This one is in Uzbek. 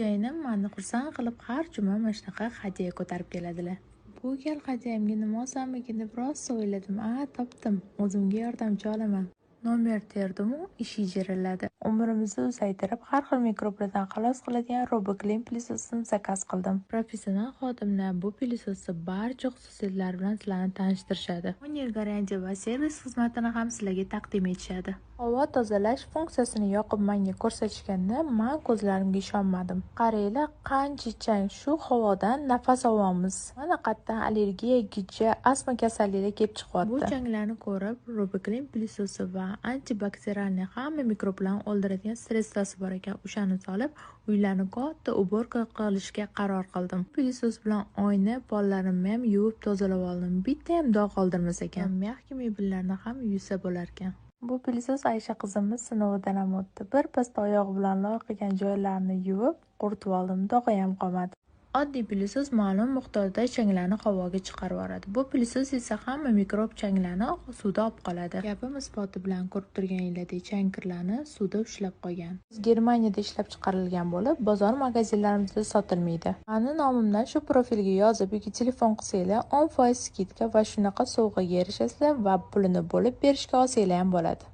Jaynim meni xursand qilib har juma mana shunaqa hadya ko'tarib keladilar. Bu gal hadyamga nima olsamligini biroz o'yladim. Topdim. O'zimga yordamchi olaman. Nomer terdimu ishi jirilladi. Umrimizni uzaytirib, har xil mikroblardan xalos qiladigan RoboClean plisosini zakaz qildim. Professional xodimlar bu plisosni barcha xususiyatlari bilan sizlarni tanishtirishadi. 10 yil garantiya va servis xizmatini ham sizlarga taqdim etishadi. Havo tozalash funksiyasini yoqib menga ko'rsatishganda men ko'zlarimga ishonmadim. Qaranglar, qancha chang shu havodan nafas olamiz. Mana qayerdan allergiya, gijja, astma kasalliklari kelib chiqyapti. Bu changlarni ko'rib, RoboClean plisosi va antibakterialni hamma mikroblarni o'ldiradigan sredствоsi bor ekan. O'shani solib, uylarni katta уборка qilishga qaror qildim. Plisos bilan oyna pollarimni ham yuvib tozalab oldim. Bitta ham dog' qoldirmas ekan. Mягкий mebellarni ham yuvsa bo'lar ekan. Bu pilisos Aysha qizimiz sinovidan ham o'tdi. Bir pasda oyog'i bilan loyqagan joylarini yuvib, quritib oldim. Dog'i ham qolmadi. Oddiy pilisos ma'lum miqdorda changlarni havoga chiqarib yuboradi. Bu pilisos esa hamma mikrob changlarni suvda olib qoladi. Gapim isboti bilan ko'rib turganinglardek chang kirlarni suvda ushlab qo'ygan. Germaniyada ishlab chiqarilgan bo'lib, bozor magazinlarimizda sotilmaydi. Mani nomimdan shu profilga yozib yoki telefon qilsanglar 10% skidka va shunaqa sovg'aga erishasizlar va pulini bo'lib berishga olsanglar ham bo'ladi.